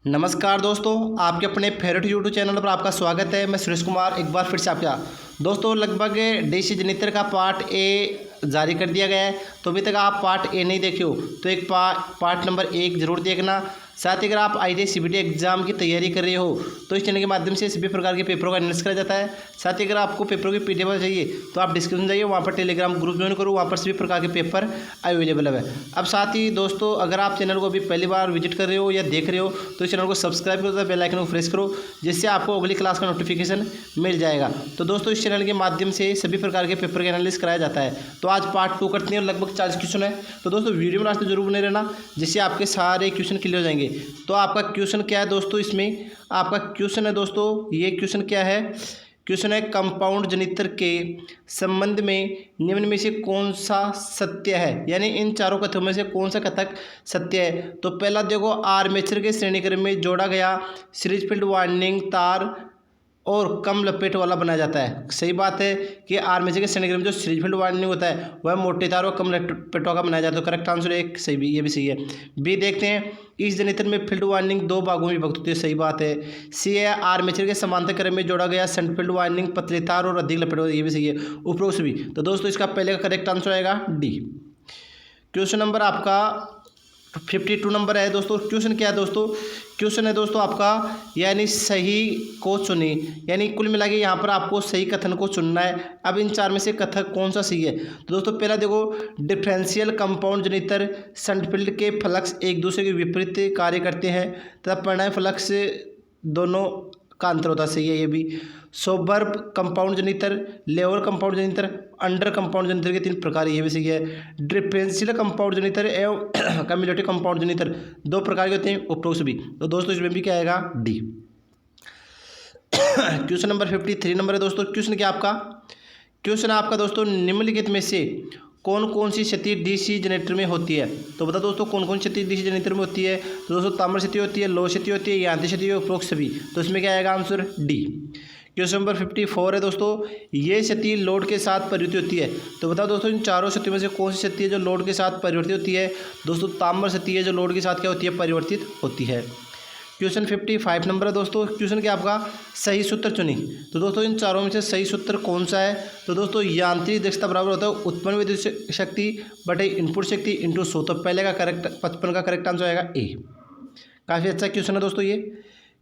नमस्कार दोस्तों, आपके अपने फेवरेट यूट्यूब चैनल पर आपका स्वागत है। मैं सुरेश कुमार एक बार फिर से आपका दोस्तों लगभग डीसी जनित्र का पार्ट ए जारी कर दिया गया है। तो अभी तक आप पार्ट ए नहीं देखे हो तो एक पार्ट नंबर 1 जरूर देखना। साथ ही अगर आप IAS CBT एग्जाम की तैयारी कर रहे हो तो इस चैनल के माध्यम से सभी प्रकार के पेपरों का एनालिसिस करा जाता है। साथ ही अगर आपको पेपरों की PDF चाहिए तो आप डिस्क्रिप्शन जाइए, वहाँ पर टेलीग्राम ग्रुप ज्वाइन करो, वहाँ पर सभी प्रकार के पेपर अवेलेबल है। अब साथ ही दोस्तों अगर आप चैनल को अभी पहली बार विजिट कर रहे हो या देख रहे हो तो इस चैनल को सब्सक्राइब करो, बेल आइकन को प्रेस करो, जिससे आपको अगली क्लास का नोटिफिकेशन मिल जाएगा। तो दोस्तों इस चैनल के माध्यम से सभी प्रकार के पेपर का एनालिसिस कराया जाता है। तो आज पार्ट 2 करते हैं और लगभग 40 क्वेश्चन है। तो दोस्तों वीडियो में लास्ट तक जरूर बने रहना, जिससे आपके सारे क्वेश्चन क्लियर हो जाएंगे। तो आपका क्वेश्चन क्या है दोस्तों, इसमें आपका क्वेश्चन है दोस्तों, ये क्वेश्चन क्या है, क्वेश्चन है कंपाउंड जनित्र के संबंध में निम्न में से कौन सा सत्य है, यानी इन चारों कथनों में से कौन सा कथक सत्य है। तो पहला देखो, आर्मेचर के श्रेणीक्रम में जोड़ा गया सीरीज फील्ड वाइंडिंग तार और कम लपेट वाला बनाया जाता है। सही बात है कि आर्मेचर के श्रेणीक्रम में जो सीरीज फील्ड वाइंडिंग होता है वह मोटे तार और कम लपेटों का बनाया जाता है। करेक्ट आंसर एक सही भी, ये भी सही है। बी देखते हैं, इस जनित्र में फील्ड वाइंडिंग 2 भागों में विभक्त होती है। सही बात है। सी है, आर्मेचर के समांतर क्रम में जोड़ा गया शंट फील्ड वाइंडिंग पतले तार और अधिक लपेट, ये भी सही है। उपरोक्त सभी। तो दोस्तों इसका पहले का करेक्ट आंसर आएगा डी। क्वेश्चन नंबर आपका 52 नंबर है दोस्तों। क्वेश्चन क्या है दोस्तों, क्वेश्चन है दोस्तों आपका यानी सही को चुने, यानी कुल मिला के यहाँ पर आपको सही कथन को चुनना है। अब इन चार में से कथन कौन सा सही है। तो दोस्तों पहला देखो, डिफरेंशियल कंपाउंड जनित्र शंट फील्ड के फ्लक्स एक दूसरे के विपरीत कार्य करते हैं तथा परिणामी फ्लक्स दोनों का अंतर होता है। सही है ये भी। सोबर कंपाउंड जनित्र, लेवर कंपाउंड जनित्र, अंडर कंपाउंड जनित्र के 3 प्रकार, ये भी सही है। डिफरेंशियल कंपाउंड जनित्र एवं कम्युलेटिव कंपाउंड जनित्र 2 प्रकार के होते हैं। उपरोक्त भी। तो दोस्तों इसमें भी क्या आएगा डी। क्वेश्चन नंबर 53 नंबर है दोस्तों। क्वेश्चन क्या आपका, क्वेश्चन आपका दोस्तों निम्नलिखित में से कौन कौन सी क्षति डीसी जनरेटर में होती है। तो बता दोस्तों कौन कौन सी क्षति डीसी जनरेटर में होती है। तो दोस्तों ताम्र क्षति होती है, लोह क्षति होती है, यांत्रिक क्षति, उपरोक्त सभी। तो इसमें क्या आएगा आंसर डी। क्वेश्चन नंबर 54 है दोस्तों, ये क्षति लोड के साथ परिवर्तित होती है। तो बताओ दोस्तों इन चारों क्षतियों में से कौन सी क्षति है जो लोड के साथ परिवर्तित होती है। दोस्तों ताम्र क्षति है जो लोड के साथ क्या होती है, परिवर्तित होती है। क्वेश्चन 55 नंबर है दोस्तों। क्वेश्चन क्या आपका, सही सूत्र चुनी। तो दोस्तों इन चारों में से सही सूत्र कौन सा है। तो दोस्तों यांत्रिक दक्षता बराबर होता है उत्पन्न विद्युत शक्ति बटे इनपुट शक्ति इंटू 100। तो पहले का करेक्ट 55 का करेक्ट आंसर आएगा ए। काफ़ी अच्छा क्वेश्चन है दोस्तों ये।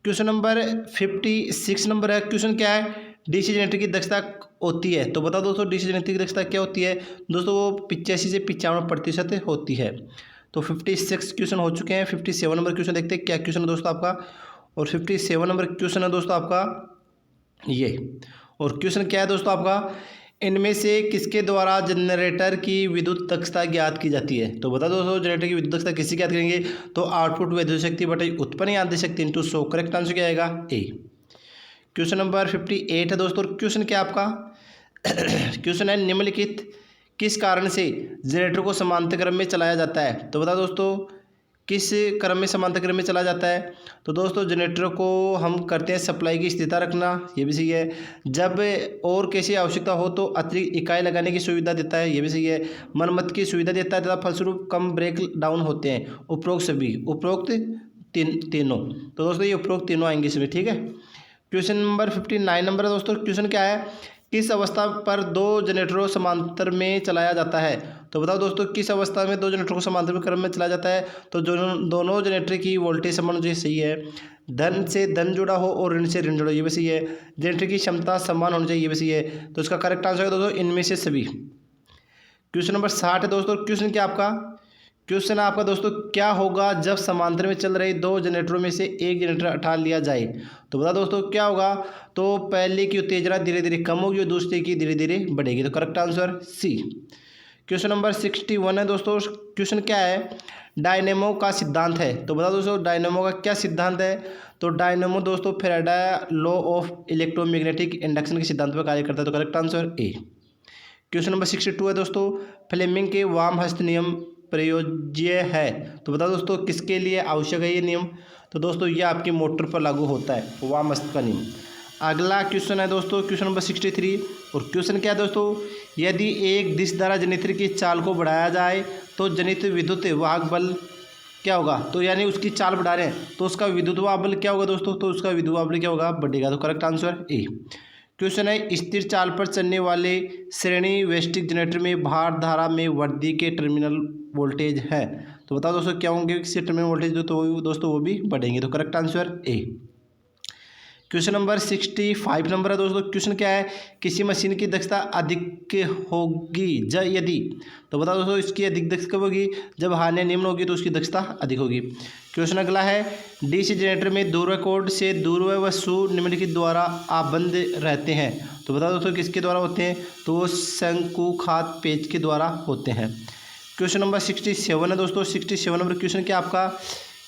क्वेश्चन नंबर 56 नंबर है। क्वेश्चन क्या है, डीसी जनरेटर की दक्षता होती है। तो बताओ दोस्तों डीसी जनरेटर की दक्षता क्या होती है। दोस्तों वो 85 से 95% होती है। तो 56 क्वेश्चन हो चुके हैं। 57 नंबर क्वेश्चन देखते हैं क्या क्वेश्चन है दोस्तों आपका। और 57 नंबर क्वेश्चन है दोस्तों आपका ये। और क्वेश्चन क्या है दोस्तों आपका, इनमें से किसके द्वारा जनरेटर की विद्युत दक्षता ज्ञात की जाती है। तो बता दोस्तों जनरेटर की विद्युत दक्षता किससे ज्ञात करेंगे। तो आउटपुट विद्युत शक्ति बटे उत्पन्न यांत्रिक शक्ति इंटू 100। करेक्ट आंसर क्या आएगा ए। क्वेश्चन नंबर 58 है दोस्तों। क्वेश्चन क्या आपका, क्वेश्चन है निम्नलिखित किस कारण से जनरेटर को समांतर क्रम में चलाया जाता है। तो बता दोस्तों किस क्रम में समांतर क्रम में चला जाता है। तो दोस्तों जनरेटर को हम करते हैं सप्लाई की स्थिरता रखना, ये भी सही है। जब और कैसी आवश्यकता हो तो अतिरिक्त इकाई लगाने की सुविधा देता है, ये भी सही है। मरम्मत की सुविधा देता है तथा फलस्वरूप कम ब्रेक डाउन होते हैं। उपरोक्त सभी, उपरोक्त तीनों। तो दोस्तों ये उपरोक्त तीनों आएंगे इसमें, ठीक है। क्वेश्चन नंबर 59 नंबर है दोस्तों। क्वेश्चन क्या है, किस अवस्था पर 2 जनरेटरों समांतर में चलाया जाता है। तो बताओ दोस्तों किस अवस्था में 2 जनरेटरों को समांतर में क्रम में चलाया जाता है। तो दोनों जनरेटर की वोल्टेज समान जो सही है, धन से धन जुड़ा हो और ऋण से ऋण जुड़ा, ये भी सही है। जनरेटर की क्षमता समान होनी चाहिए, ये भी सही है। तो इसका करेक्ट आंसर है दोस्तों इनमें से सभी। क्वेश्चन नंबर 60 है दोस्तों। क्वेश्चन क्या आपका, क्वेश्चन आपका दोस्तों क्या होगा जब समांतर में चल रही 2 जनरेटरों में से एक जनरेटर हटा लिया जाए। तो बता दोस्तों क्या होगा। तो पहले की उत्तेजना धीरे धीरे कम होगी और दूसरे की धीरे धीरे बढ़ेगी। तो correct answer C. Question number 61 है दोस्तों। क्वेश्चन क्या है, डायनेमो का सिद्धांत है। तो बता दोस्तों डायनेमो का क्या सिद्धांत है। तो डायनेमो दोस्तों Faraday law of electromagnetic induction के सिद्धांत पर कार्य करता है। तो correct answer A. Question number 62 है दोस्तों, फ्लेमिंग के वाम हस्त नियम प्रयोज्य है। तो बताओ दोस्तों किसके लिए आवश्यक है ये नियम। तो दोस्तों ये आपकी मोटर पर लागू होता है वाम हस्त का नियम। अगला क्वेश्चन है दोस्तों क्वेश्चन नंबर 63। और क्वेश्चन क्या है दोस्तों, यदि एक दिश द्वारा जनित्र की चाल को बढ़ाया जाए तो जनित विद्युत वाहक बल क्या होगा, तो यानी उसकी चाल बढ़ा रहे हैं तो उसका विद्युत बल क्या होगा दोस्तों, तो उसका विद्युत बल क्या होगा, बढ़ेगा। तो करेक्ट आंसर ए। क्वेश्चन है स्थिर चाल पर चलने वाले श्रेणी वैष्टिक जनरेटर में भार धारा में वृद्धि के टर्मिनल वोल्टेज है। तो बताओ दोस्तों क्या होंगे इससे टर्मिनल वोल्टेज, तो दोस्तों वो भी बढ़ेंगे। तो correct answer A. Question number 65 number है दोस्तों। क्वेश्चन क्या है, किसी मशीन की दक्षता अधिक होगी यदि, तो बताओ दोस्तों इसकी अधिक दक्षता कब होगी, जब हानि निम्न होगी तो उसकी दक्षता अधिक होगी। क्वेश्चन अगला है, डीसी जनरेटर में ध्रुव कोड से ध्रुव व निम्नलिखित द्वारा आबद्ध रहते हैं। तो बताओ दोस्तों किसके द्वारा होते हैं, तो वो शंकुखात पेच के द्वारा होते हैं। क्वेश्चन नंबर 67 है दोस्तों। 67 नंबर क्वेश्चन क्या आपका,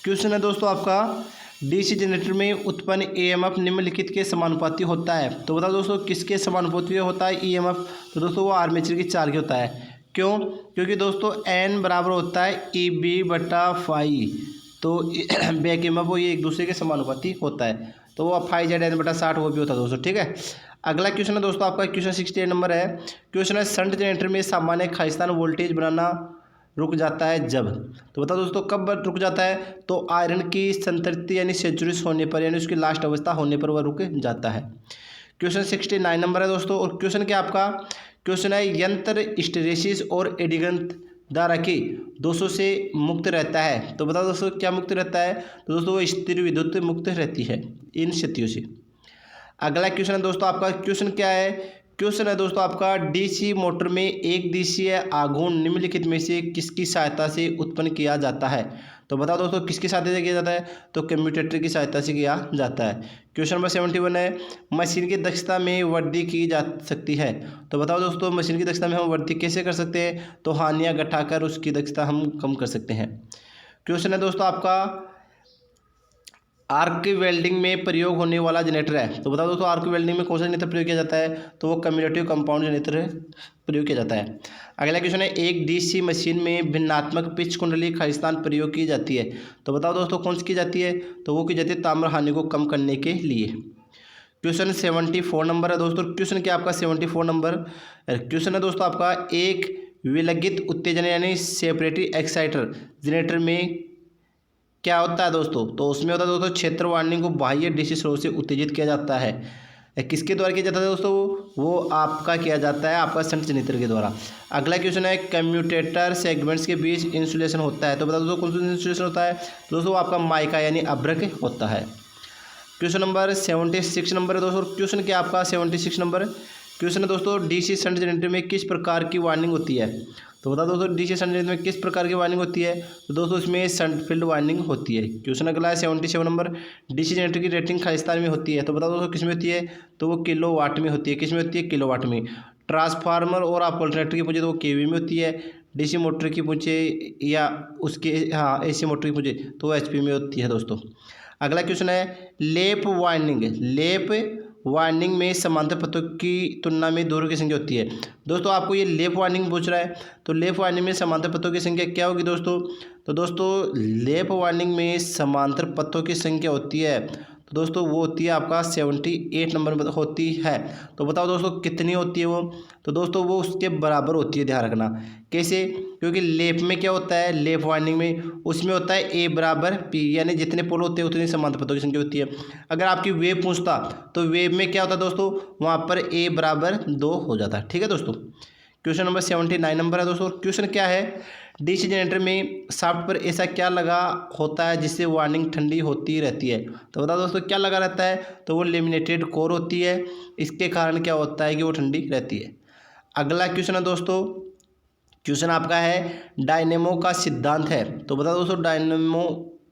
क्वेश्चन है दोस्तों आपका डीसी जनरेटर में उत्पन्न ईएमएफ निम्नलिखित के समानुपाती होता है। तो बताओ दोस्तों किसके समानुपाती होता है ईएमएफ, तो दोस्तों वो आर्मेचर की चाल के होता है। क्यों, क्योंकि दोस्तों एन बराबर होता है ई बी बटा फाई, तो बैक ईएमएफ वो ये एक दूसरे के समानुपाती होता है, तो वो फाई जेड एन बटा 60 वो भी होता है दोस्तों, ठीक है। अगला क्वेश्चन है दोस्तों आपका क्वेश्चन 68 नंबर है। क्वेश्चन है शंट जनरेटर में सामान्य खालिस्तान वोल्टेज बनाना रुक जाता है जब, तो बताओ दोस्तों कब रुक जाता है, तो आयरन की संतृप्ति यानी सेचुरेशन होने पर, यानी उसकी लास्ट अवस्था होने पर वह रुक जाता है। क्वेश्चन 69 नंबर है दोस्तों। और क्वेश्चन क्या आपका, क्वेश्चन है यंत्र हिस्टैरिसीस और एडिगन द्वारा की 200 से मुक्त रहता है। तो बताओ दोस्तों क्या मुक्त रहता है, तो दोस्तों वो स्थिर विद्युत मुक्त रहती है इन स्थितियों से। अगला क्वेश्चन है दोस्तों आपका, क्वेश्चन क्या है, क्वेश्चन है दोस्तों आपका डीसी मोटर में एक दिशीय आघूर्ण निम्नलिखित में से किसकी सहायता से उत्पन्न किया जाता है। तो बताओ दोस्तों किसकी सहायता से किया जाता है, तो कम्यूटेटर की सहायता से किया जाता है। क्वेश्चन नंबर 71 है, मशीन की दक्षता में वृद्धि की जा सकती है। तो बताओ दोस्तों मशीन की दक्षता में हम वृद्धि कैसे कर सकते हैं, तो हानियाँ घटाकर उसकी दक्षता हम कम कर सकते हैं। क्वेश्चन है दोस्तों आपका आर्क वेल्डिंग में प्रयोग होने वाला जनरेटर है। तो बताओ दोस्तों आर्क वेल्डिंग में कौन सा जनरेटर प्रयोग किया जाता है, तो वो कम्यूटेटिव कंपाउंड जनरेटर प्रयोग किया जाता है। अगला क्वेश्चन है, एक डीसी मशीन में भिन्नात्मक पिच कुंडली खालिस्तान प्रयोग की जाती है। तो बताओ दोस्तों कौन सी की जाती है, तो वो की जाती है ताम्र हानि को कम करने के लिए। क्वेश्चन 74 नंबर है दोस्तों। क्वेश्चन क्या आपका 74 नंबर क्वेश्चन है दोस्तों आपका, एक विलगित उत्तेजन यानी सेपरेटरी एक्साइटर जनरेटर में क्या होता है दोस्तों, तो उसमें होता है दोस्तों क्षेत्र वार्निंग को बाह्य डीसी स्रोत से उत्तेजित किया जाता है। किसके द्वारा किया जाता है दोस्तों, वो आपका किया जाता है आपका शंट जनरेटर के द्वारा। अगला क्वेश्चन है, कम्यूटेटर सेगमेंट्स के बीच इंसुलेशन होता है। तो बता दोस्तों कौन सा इंसुलेशन होता है, तो दोस्तों आपका माइका यानी अभ्रक होता है। क्वेश्चन नंबर 76 नंबर है दोस्तों। क्वेश्चन क्या आपका 76 नंबर क्वेश्चन है दोस्तों, डीसी शंट जनरेटर में किस प्रकार की वार्निंग होती है। तो बता दोस्तों डीसी शंट जनरेटर में किस प्रकार की वार्निंग होती है, तो दोस्तों इसमें शंट फील्ड वार्निंग होती है। क्वेश्चन अगला है 77 नंबर, डीसी जनरेटर की रेटिंग खालिस्तान में होती है। तो बता दोस्तों किस में होती है, तो वो किलो वाट में होती है। किस में होती है, किलो वाट में। ट्रांसफार्मर और आप अल्टरनेटर की पूछे तो वो केवी में होती है। डीसी मोटर की पूछे या उसके एसी मोटर की पूछे तो वो एचपी में होती है दोस्तों। अगला क्वेश्चन है, लेप वार्निंग में समांतर पथों की तुलना में दूर की संख्या होती है। दोस्तों आपको ये लेप वार्निंग पूछ रहा है, तो लेप वार्निंग में समांतर पथों की संख्या क्या होगी दोस्तों, तो दोस्तों लेप वार्निंग में समांतर पथों की संख्या होती है, तो दोस्तों वो होती है आपका 78 नंबर में होती है। तो बताओ दोस्तों कितनी होती है वो, तो दोस्तों वो उसके बराबर होती है। ध्यान रखना कैसे, क्योंकि लेप में क्या होता है, लेप वार्निंग में उसमें होता है ए बराबर पी, यानी जितने पोल होते हैं उतनी समांतर पथों की संख्या होती है। अगर आपकी वेव पूछता तो वेव में क्या होता है दोस्तों, वहाँ पर ए बराबर 2 हो जाता है। ठीक है दोस्तों। क्वेश्चन नंबर 79 नंबर है दोस्तों। क्वेश्चन क्या है, डीसी जनरेटर में शाफ्ट पर ऐसा क्या लगा होता है जिससे वार्निंग ठंडी होती रहती है। तो बताओ दोस्तों क्या लगा रहता है, तो वो लेमिनेटेड कोर होती है, इसके कारण क्या होता है कि वो ठंडी रहती है। अगला क्वेश्चन है दोस्तों, क्वेश्चन आपका है डायनेमो का सिद्धांत है। तो बताओ दोस्तों डायनेमो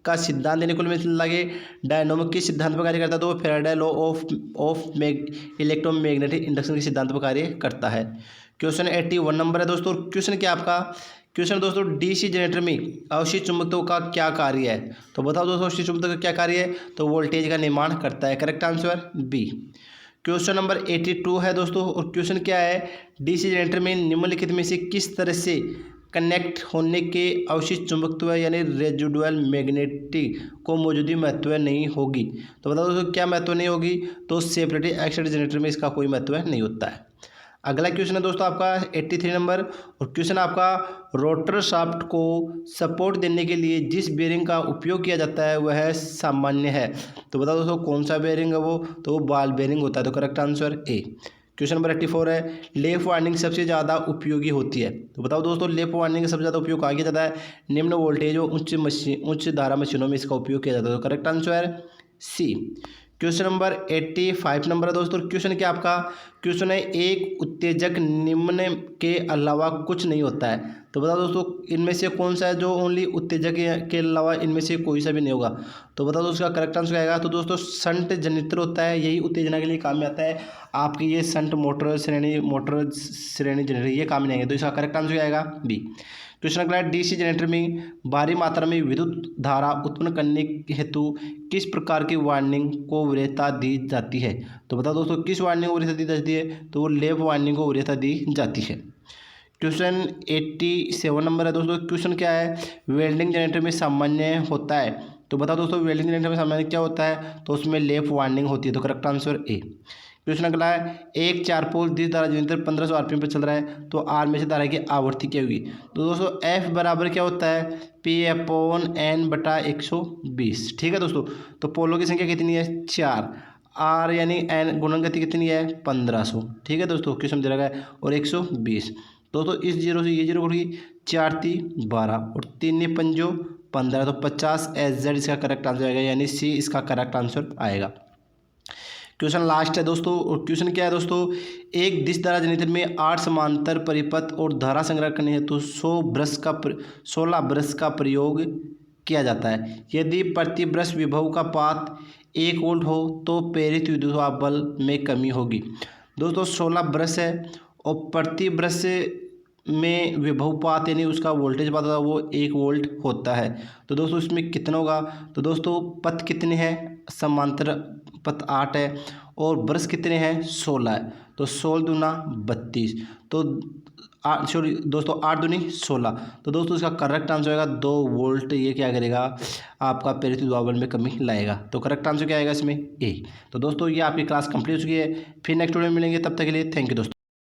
का सिद्धांत देने को लगे, डायनेमो के सिद्धांत पर कार्य करता है, तो वो Faraday law of electromagnetic induction के सिद्धांत पर कार्य करता है। क्वेश्चन 81 नंबर है दोस्तों। क्वेश्चन क्या आपका, क्वेश्चन दोस्तों डीसी जनरेटर में अवशिष्ट चुंबकत्व का क्या कार्य है। तो बताओ दोस्तों अवशिष्ट चुंबकत्व का क्या कार्य है, तो वोल्टेज का निर्माण करता है। Correct answer B. Question number 82 है दोस्तों। और क्वेश्चन क्या है, डीसी जनरेटर में निम्नलिखित में से किस तरह से कनेक्ट होने के अवशिष्ट चुंबकत्व यानी रेजिडुअल मैग्नेटिक को मौजूदगी महत्व नहीं होगी। तो बताओ दोस्तों क्या महत्व नहीं होगी, तो सेपरेटरी एक्साइटेड जनरेटर में इसका कोई महत्व नहीं होता है। अगला क्वेश्चन है दोस्तों आपका 83 नंबर, और क्वेश्चन आपका रोटर शाफ्ट को सपोर्ट देने के लिए जिस बेरिंग का उपयोग किया जाता है वह सामान्य है। तो बताओ दोस्तों कौन सा बेरिंग है वो, तो वो बॉल बेरिंग होता है। तो correct answer A. Question number 84 है, लेफ वार्निंग सबसे ज़्यादा उपयोगी होती है। तो बताओ दोस्तों लेफ वार्निंग का सबसे ज़्यादा उपयोग कहाँ किया जाता है, निम्न वोल्टेज और उच्च धारा मशीनों में इसका उपयोग किया जाता है। तो करेक्ट आंसर है सी। क्वेश्चन नंबर 85 नंबर है दोस्तों, क्वेश्चन क्या आपका, क्वेश्चन है एक उत्तेजक निम्न के अलावा कुछ नहीं होता है। तो बताओ दोस्तों इनमें से कौन सा है जो ओनली उत्तेजक के अलावा इनमें से कोई सा भी नहीं होगा। तो बताओ दोस्तों उसका करेक्ट आंसर क्या आएगा। तो दोस्तों शंट जनरेटर होता है, यही उत्तेजना के लिए काम में आता है। आपकी ये शंट मोटर श्रेणी जनरेटर ये काम नहीं आएंगे। तो इसका करेक्ट आंसर क्या आएगा बी। क्वेश्चन अगला है, डीसी जनरेटर में भारी मात्रा में विद्युत धारा उत्पन्न करने हेतु किस प्रकार की वार्निंग को वरीयता दी जाती है। तो बताओ दोस्तों किस वार्निंग को वरीयता दी जाती है, तो वो लेप वार्निंग को वरीयता दी जाती है। क्वेश्चन 87 नंबर है दोस्तों, क्वेश्चन क्या है, वेल्डिंग जनरेटर में सामान्य होता है। तो बताओ दोस्तों वेल्डिंग जनरेटर में सामान्य क्या होता है, तो उसमें लेप वार्निंग होती है। तो करेक्ट आंसर ए। क्वेश्चन अगला है, एक 4 पोल 30 धारा जनरेटर 1500 आरपीएम पर चल रहा है, तो आर्मेचर धारा की आवृत्ति क्या होगी। तो दोस्तों एफ बराबर क्या होता है, P/N/120। ठीक है दोस्तों, तो पोलों की संख्या कितनी है 4, आर यानी एन गुणन गति कितनी है 1500। ठीक है दोस्तों, क्वेश्चन दे रखा है, और 120। दोस्तों इस जीरो से ये जीरो कट गई, 4 3 12 और 3 पंजो 15, तो 50 SZ इसका करेक्ट आंसर आएगा, यानी सी इसका करेक्ट आंसर आएगा। क्वेश्चन लास्ट है दोस्तों, और क्वेश्चन क्या है दोस्तों, एक दिश धारा जनरेटर में 8 समांतर परिपथ और धारा संग्रह करने हेतु 16 ब्रश का प्रयोग किया जाता है। यदि प्रति ब्रश विभव का पात 1 वोल्ट हो तो प्रेरित विद्युत बल में कमी होगी। दोस्तों 16 ब्रश है और प्रति ब्रश में विभवपात यानी उसका वोल्टेज पाता था वो 1 वोल्ट होता है। तो दोस्तों इसमें कितना होगा, तो दोस्तों पथ कितने हैं, समांतर पथ 8 है और ब्रश कितने हैं 16 है। तो 16 दूना 32, तो सॉरी दोस्तों 8 दूनी 16। तो दोस्तों इसका करेक्ट आंसर आएगा 2 वोल्ट। ये क्या करेगा आपका प्रेरित विद्युत बल में कमी लाएगा। तो करेक्ट आंसर क्या आएगा इसमें ए। तो दोस्तों ये आपकी क्लास कंप्लीट हो चुकी है, फिर नेक्स्ट वीडियो में मिलेंगे, तब तक के लिए थैंक यू दोस्तों।